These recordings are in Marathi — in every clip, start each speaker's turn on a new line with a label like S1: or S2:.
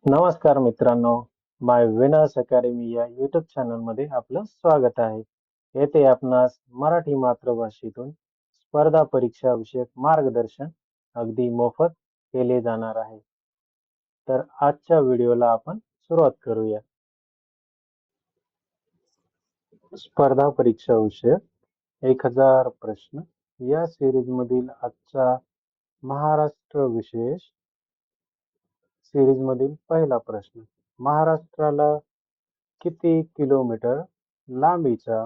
S1: नमस्कार मित्रांनो, माय विनर्स अकॅडमी या यूट्यूब चॅनलमध्ये आपलं स्वागत आहे. येथे आपणास मराठी मातृभाषेतून स्पर्धा परीक्षा विषयक मार्गदर्शन अगदी मोफत केले जाणार आहे. तर आजच्या व्हिडिओला आपण सुरुवात करूया. स्पर्धा परीक्षा विषयक 1000 प्रश्न या सिरीजमधील आजचा महाराष्ट्र विशेष सिरीजमधील पहिला प्रश्न. महाराष्ट्राला किती किलोमीटर लांबीचा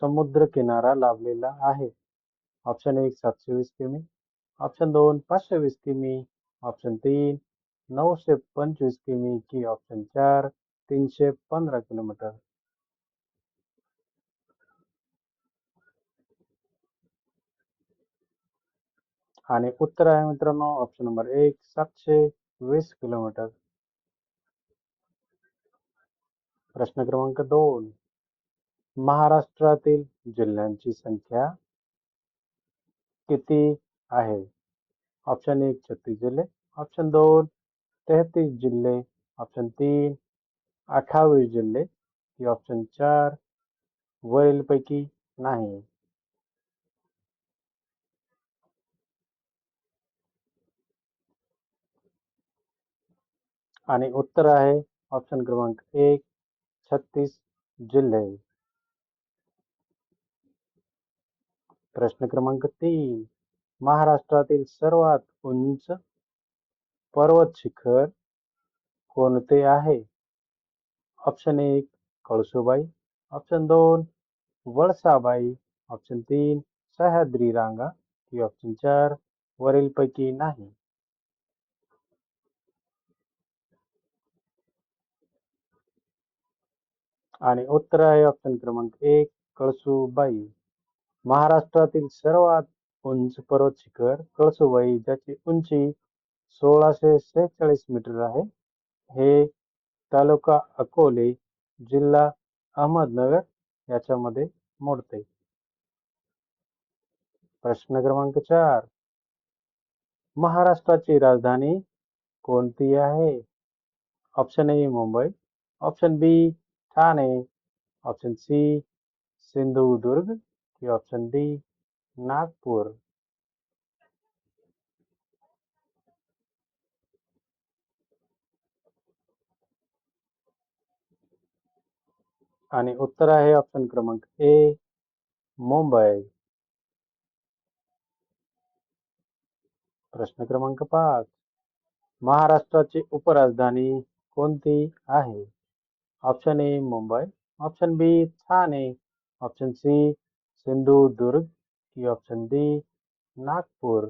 S1: समुद्र किनारा लाभलेला आहे? ऑप्शन 1 720 किमी, ऑप्शन 2 520 किमी, ऑप्शन 3 925 किमी की ऑप्शन 4 315 किलोमीटर. आणि उत्तर आहे मित्रांनो ऑप्शन नंबर 1 720 किलोमीटर. प्रश्न क्रमांक 2. महाराष्ट्रातील जिल्ह्यांची संख्या किती आहे? ऑप्शन 1 36 जिल्हे, ऑप्शन 2 33 जिल्हे, ऑप्शन 3 28 जिल्हे की ऑप्शन 4 वरीलपैकी नाही. आणि उत्तर आहे ऑप्शन क्रमांक 1 36 जिल्हे. प्रश्न क्रमांक 3. महाराष्ट्रातील सर्वात उंच पर्वत शिखर कोणते आहे? Option 1 Kalsubai, option 2 Valsabai, option 3 Sahyadri रांगा की ऑप्शन 4 वरीलपैकी नाही. आणि उत्तर आहे ऑप्शन क्रमांक 1 कळसुबाई. महाराष्ट्रातील सर्वात उंच पर्वत शिखर कळसुबाई, ज्याची उंची 1646 मीटर आहे, हे तालुका अकोले, जिल्हा अहमदनगर याच्यामध्ये मोडते. प्रश्न क्रमांक 4. महाराष्ट्राची राजधानी कोणती आहे? Option A Mumbai, option B Thane, option C Sindhudurg की ऑप्शन डी नागपूर. आणि उत्तर आहे ऑप्शन क्रमांक ए मुंबई. प्रश्न क्रमांक 5. महाराष्ट्राची उपराजधानी कोणती आहे? Option A Mumbai, option B Thane, option C Sindhudurg की ऑप्शन डी नागपूर.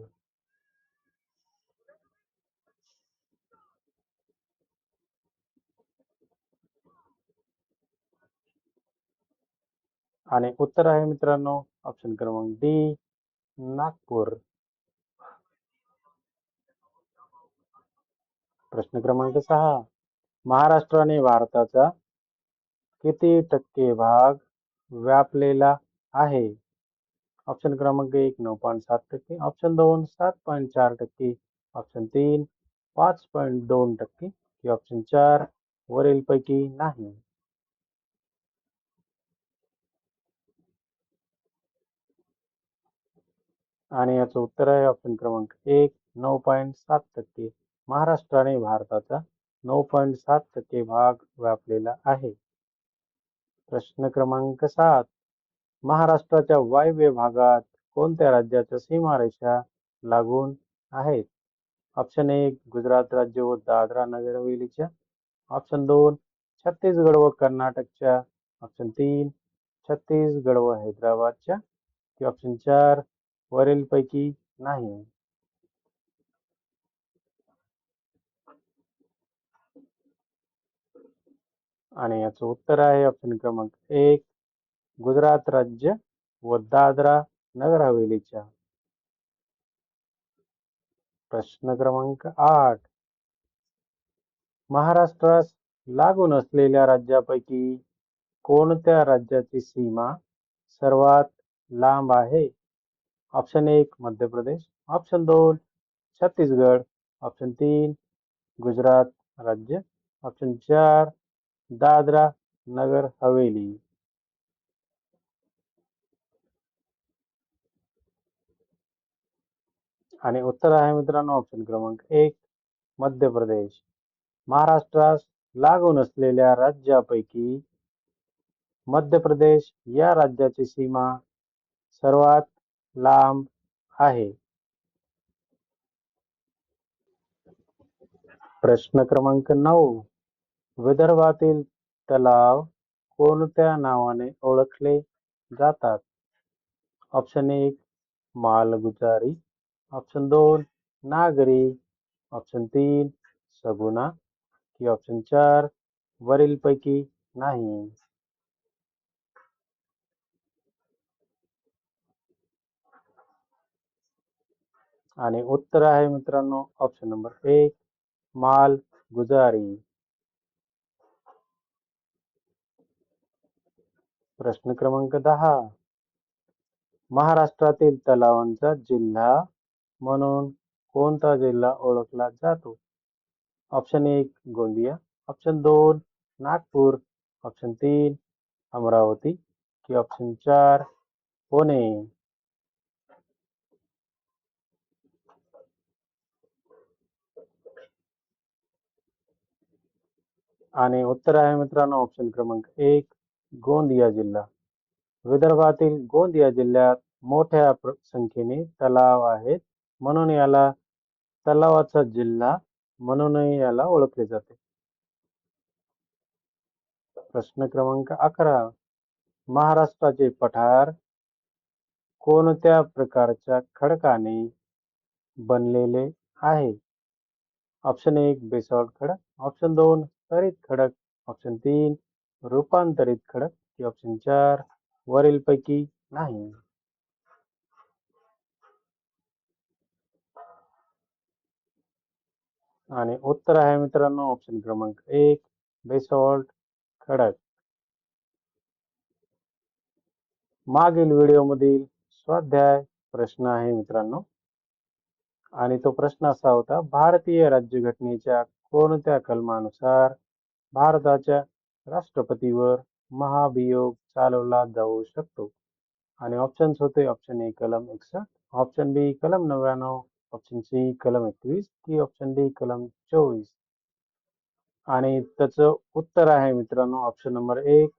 S1: आणि उत्तर आहे मित्रांनो ऑप्शन क्रमांक डी नागपूर. प्रश्न क्रमांक 6. महाराष्ट्राने भारताचा किती टक्के भाग व्यापलेला आहे? ऑप्शन क्रमांक 1 9.7%, ऑप्शन 2 7.4%, ऑप्शन 3 5.2% की ऑप्शन 4 वरीलपैकी नाही. आणि याचं उत्तर आहे ऑप्शन क्रमांक 1 9.7%. महाराष्ट्राने भारताचा 9.7% भाग व्यापलेला आहे. प्रश्न क्रमांक 7. महाराष्ट्राच्या वायव्य भागात कोणत्या राज्याच्या सीमारेषा लागून आहेत? ऑप्शन 1 गुजरात राज्य व दादरा नगर हवेलीच्या, ऑप्शन 2 छत्तीसगड व कर्नाटकच्या, ऑप्शन 3 छत्तीसगड व हैदराबादच्या की ऑप्शन 4 वरीलपैकी नाही. आणि याचं उत्तर आहे ऑप्शन क्रमांक 1 गुजरात राज्य व दादरा नगर हवेलीच्या. प्रश्न क्रमांक 8. महाराष्ट्रास लागून असलेल्या राज्यापैकी कोणत्या राज्याची सीमा सर्वात लांब आहे? Option 1 Madhya Pradesh, option 2 Chhattisgarh, option 3 Gujarat राज्य. ऑप्शन 4 दादरा नगर हवेली. आणि उत्तर आहे मित्रांनो ऑप्शन क्रमांक 1 मध्य प्रदेश. महाराष्ट्रास लागून असलेल्या राज्यापैकी मध्य प्रदेश या राज्याची सीमा सर्वात लांब आहे. प्रश्न क्रमांक 9 विदर्भातील तलाव कोणत्या नावाने ओळखले जातात? ऑप्शन 1 मालगुजारी, ऑप्शन 2 नागरी, ऑप्शन 3 सगुणा की ऑप्शन 4 वरीलपैकी नाही. आणि उत्तर आहे मित्रांनो ऑप्शन नंबर 1 मालगुजारी. प्रश्न क्रमांक 10 महाराष्ट्रातील तलावांचा जिल्हा म्हणून कोणता जिल्हा ओळखला जातो? Option 1 Gondia, option 2 Nagpur, option 3 Amravati की ऑप्शन 4 पुणे. आणि उत्तर आहे मित्रांनो ऑप्शन क्रमांक 1 गोंदिया जिल्हा. विदर्भातील गोंदिया जिल्ह्यात मोठ्या संख्येने तलाव आहेत म्हणून याला तलावाचा जिल्हा म्हणूनही याला ओळखले जाते. प्रश्न क्रमांक 11 महाराष्ट्राचे पठार कोणत्या प्रकारच्या खडकाने बनलेले आहे? ऑप्शन 1 बेसाल्ट खडक, ऑप्शन 2 स्तरीत खडक, ऑप्शन 3 रूपांतरित खडक की ऑप्शन 4 वरीलपैकी नाही. आणि उत्तर आहे मित्रांनो ऑप्शन क्रमांक 1 बेसाल्ट खडक. मागील व्हिडिओमधील स्वाध्याय प्रश्न आहे मित्रांनो आणि तो प्रश्न असा होता भारतीय राज्यघटनेच्या कोणत्या कलमानुसार भारताच्या राष्ट्रपतीवर महाभियोग चालवला जाऊ शकतो? आणि ऑप्शन्स होते ऑप्शन ए कलम 61, ऑप्शन बी कलम 99, ऑप्शन सी कलम 21 की ऑप्शन डी कलम 24. आणि त्याचं उत्तर आहे मित्रांनो ऑप्शन नंबर 1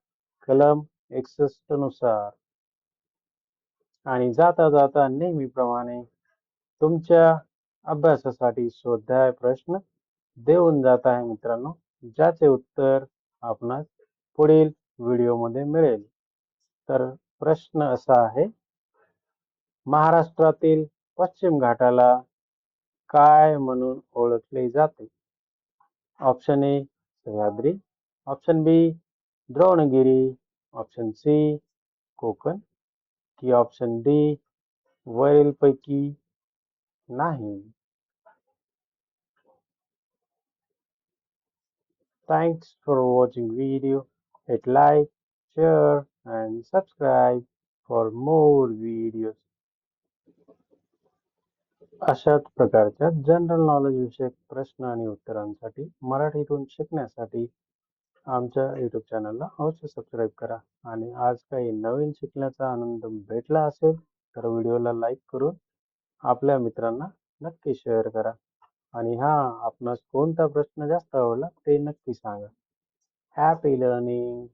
S1: कलम 61 नुसार. आणि जाता जाता नेहमीप्रमाणे तुमच्या अभ्यासासाठी स्वाध्याय प्रश्न देऊन जात आहे मित्रांनो ज्याचे उत्तर आपणास पुढील व्हिडिओमध्ये मिळेल. तर प्रश्न असा आहे महाराष्ट्रातील पश्चिम घाटाला काय म्हणून ओळखले जाते? Option A Sahyadri, option B Dronagiri, option C Konkan की ऑप्शन डी वरीलपैकी नाही. Thanks for watching video. Hit like, share and subscribe for more videos. अशाच प्रकारच्या जनरल नॉलेज विषयक प्रश्न आणि उत्तरांसाठी मराठीतून शिकण्यासाठी आमच्या YouTube चॅनलला अवश्य सबस्क्राईब करा. आणि आज काही नवीन शिकण्याचा आनंद भेटला असेल तर व्हिडिओला लाईक करून आपल्या मित्रांना नक्की शेअर करा. आणि आपणास कोणता प्रश्न जास्त आवडला ते नक्की सांगा. Happy learning.